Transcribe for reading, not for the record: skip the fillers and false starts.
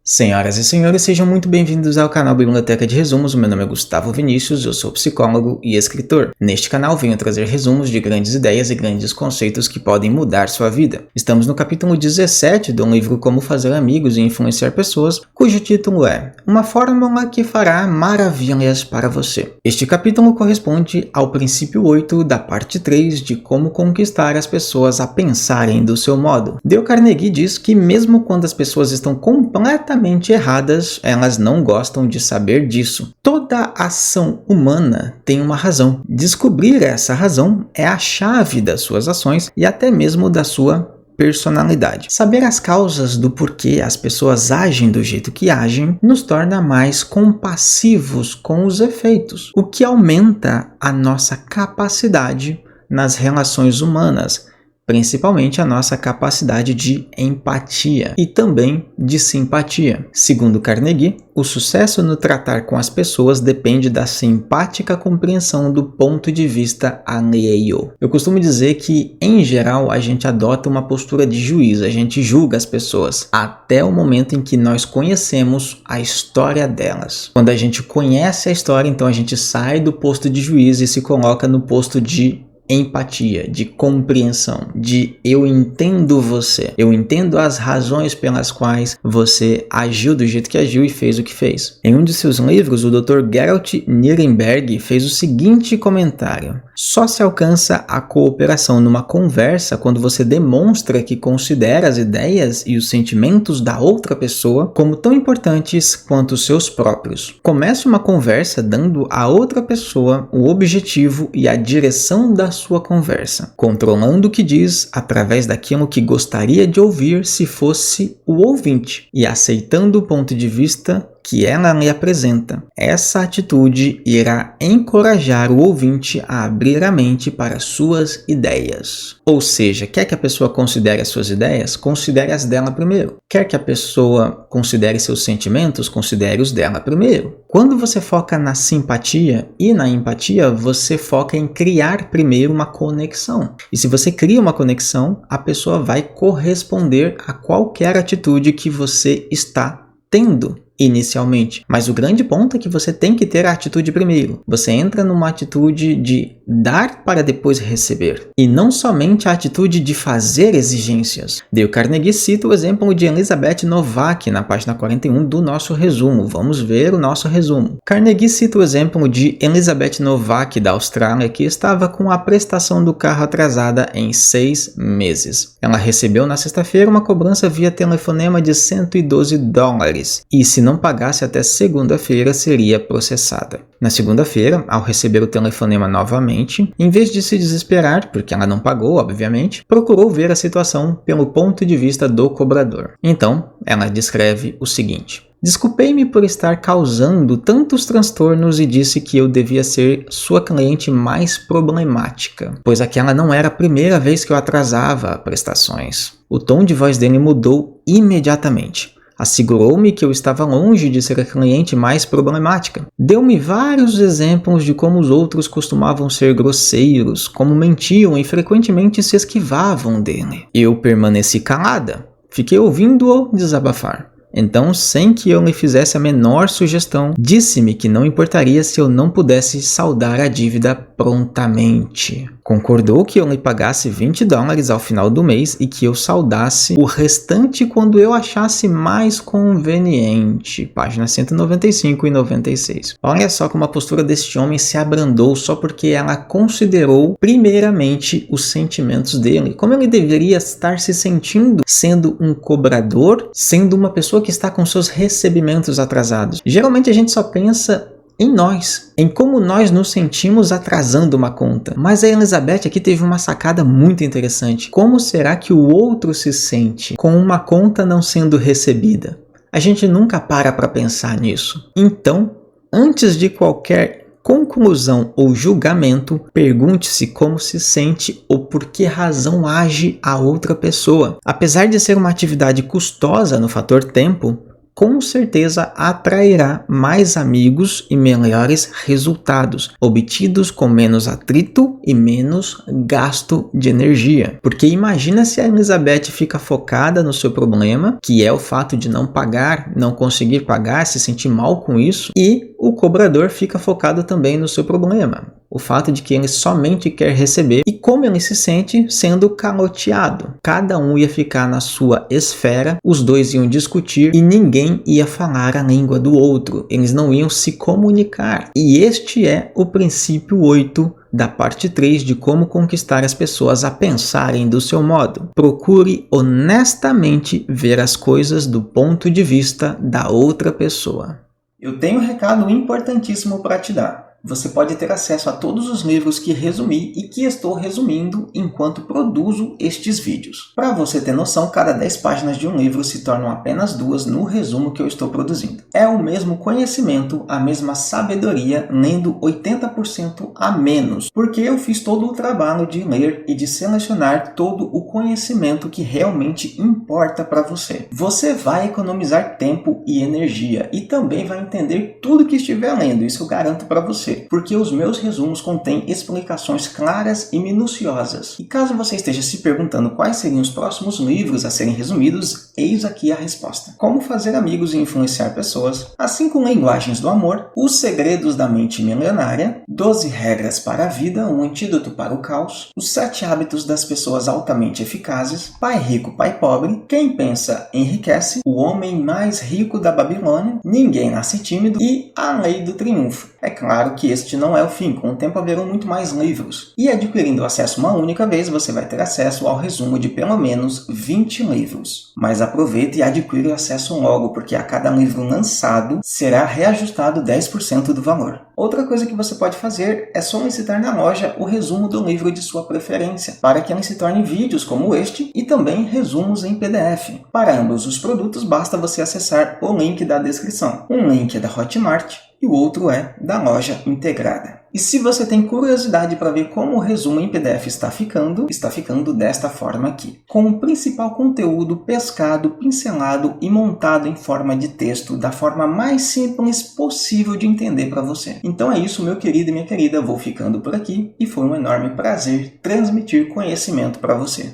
Senhoras e senhores, sejam muito bem-vindos ao canal Biblioteca de Resumos. O meu nome é Gustavo Vinícius, eu sou psicólogo e escritor. Neste canal venho trazer resumos de grandes ideias e grandes conceitos que podem mudar sua vida. Estamos no capítulo 17 do livro Como Fazer Amigos e Influenciar Pessoas, cujo título é Uma Fórmula que Fará Maravilhas para Você. Este capítulo corresponde ao princípio 8 da parte 3 de Como Conquistar as Pessoas a Pensarem do Seu Modo. Dale Carnegie diz que mesmo quando as pessoas estão completamente erradas, elas não gostam de saber disso. Toda ação humana tem uma razão. Descobrir essa razão é a chave das suas ações e até mesmo da sua personalidade. Saber as causas do porquê as pessoas agem do jeito que agem nos torna mais compassivos com os efeitos, o que aumenta a nossa capacidade nas relações humanas, principalmente a nossa capacidade de empatia e também de simpatia. Segundo Carnegie, o sucesso no tratar com as pessoas depende da simpática compreensão do ponto de vista alheio. Eu costumo dizer que, em geral, a gente adota uma postura de juiz, a gente julga as pessoas até o momento em que nós conhecemos a história delas. Quando a gente conhece a história, então a gente sai do posto de juiz e se coloca no posto de empatia, de compreensão, de eu entendo você, eu entendo as razões pelas quais você agiu do jeito que agiu e fez o que fez. Em um de seus livros, o Dr. Geralt Nirenberg fez o seguinte comentário: só se alcança a cooperação numa conversa quando você demonstra que considera as ideias e os sentimentos da outra pessoa como tão importantes quanto os seus próprios. Comece uma conversa dando à outra pessoa o objetivo e a direção da sua conversa, controlando o que diz através daquilo que gostaria de ouvir se fosse o ouvinte e aceitando o ponto de vista que ela lhe apresenta. Essa atitude irá encorajar o ouvinte a abrir a mente para suas ideias. Ou seja, quer que a pessoa considere as suas ideias? Considere as dela primeiro. Quer que a pessoa considere seus sentimentos? Considere os dela primeiro. Quando você foca na simpatia e na empatia, você foca em criar primeiro uma conexão. E se você cria uma conexão, a pessoa vai corresponder a qualquer atitude que você está tendo inicialmente. Mas o grande ponto é que você tem que ter a atitude primeiro. Você entra numa atitude de dar para depois receber. E não somente a atitude de fazer exigências. Dale Carnegie cita o exemplo de Elizabeth Novak na página 41 do nosso resumo. Vamos ver o nosso resumo. Carnegie cita o exemplo de Elizabeth Novak da Austrália, que estava com a prestação do carro atrasada em 6 meses. Ela recebeu na sexta-feira uma cobrança via telefonema de $112 e se não pagasse até segunda-feira seria processada. Na segunda-feira, ao receber o telefonema novamente, em vez de se desesperar, porque ela não pagou, obviamente, procurou ver a situação pelo ponto de vista do cobrador. Então, ela descreve o seguinte: desculpei-me por estar causando tantos transtornos e disse que eu devia ser sua cliente mais problemática, pois aquela não era a primeira vez que eu atrasava prestações. O tom de voz dele mudou imediatamente. Assegurou-me que eu estava longe de ser a cliente mais problemática. Deu-me vários exemplos de como os outros costumavam ser grosseiros, como mentiam e frequentemente se esquivavam dele. Eu permaneci calada. Fiquei ouvindo-o desabafar. Então, sem que eu lhe fizesse a menor sugestão, disse-me que não importaria se eu não pudesse saldar a dívida prontamente. Concordou que eu lhe pagasse $20 ao final do mês e que eu saldasse o restante quando eu achasse mais conveniente. Páginas 195 e 96. Olha só como a postura deste homem se abrandou só porque ela considerou primeiramente os sentimentos dele. Como ele deveria estar se sentindo sendo um cobrador, sendo uma pessoa que está com seus recebimentos atrasados. Geralmente a gente só pensa em nós, em como nós nos sentimos atrasando uma conta. Mas a Elizabeth aqui teve uma sacada muito interessante. Como será que o outro se sente com uma conta não sendo recebida? A gente nunca para pensar nisso. Então, antes de qualquer conclusão ou julgamento, pergunte-se como se sente ou por que razão age a outra pessoa. Apesar de ser uma atividade custosa no fator tempo, com certeza atrairá mais amigos e melhores resultados, obtidos com menos atrito e menos gasto de energia. Porque imagina se a Elizabeth fica focada no seu problema, que é o fato de não pagar, não conseguir pagar, se sentir mal com isso, e o cobrador fica focado também no seu problema, o fato de que ele somente quer receber e como ele se sente sendo caloteado. Cada um ia ficar na sua esfera, os dois iam discutir e ninguém ia falar a língua do outro, eles não iam se comunicar. E este é o princípio 8 da parte 3 de como conquistar as pessoas a pensarem do seu modo. Procure honestamente ver as coisas do ponto de vista da outra pessoa. Eu tenho um recado importantíssimo para te dar. Você pode ter acesso a todos os livros que resumi e que estou resumindo enquanto produzo estes vídeos. Para você ter noção, cada 10 páginas de um livro se tornam apenas 2 no resumo que eu estou produzindo. É o mesmo conhecimento, a mesma sabedoria, lendo 80% a menos, porque eu fiz todo o trabalho de ler e de selecionar todo o conhecimento que realmente importa para você. Você vai economizar tempo e energia e também vai entender tudo que estiver lendo, isso eu garanto para você. Porque os meus resumos contêm explicações claras e minuciosas. E caso você esteja se perguntando quais seriam os próximos livros a serem resumidos, eis aqui a resposta. Como fazer amigos e influenciar pessoas, as 5 linguagens do amor, os segredos da mente milionária, 12 regras para a vida, um antídoto para o caos, os 7 hábitos das pessoas altamente eficazes, pai rico, pai pobre, quem pensa enriquece, o homem mais rico da Babilônia, ninguém nasce tímido e a lei do triunfo. É claro que este não é o fim, com o tempo haverão muito mais livros. E adquirindo o acesso uma única vez, você vai ter acesso ao resumo de pelo menos 20 livros. Mas aproveite e adquira o acesso logo, porque a cada livro lançado será reajustado 10% do valor. Outra coisa que você pode fazer é solicitar na loja o resumo do livro de sua preferência, para que ele se torne vídeos como este e também resumos em PDF. Para ambos os produtos, basta você acessar o link da descrição. Um link é da Hotmart e o outro é da loja integrada. E se você tem curiosidade para ver como o resumo em PDF está ficando desta forma aqui, com o principal conteúdo pescado, pincelado e montado em forma de texto, da forma mais simples possível de entender para você. Então é isso, meu querido e minha querida, vou ficando por aqui e foi um enorme prazer transmitir conhecimento para você.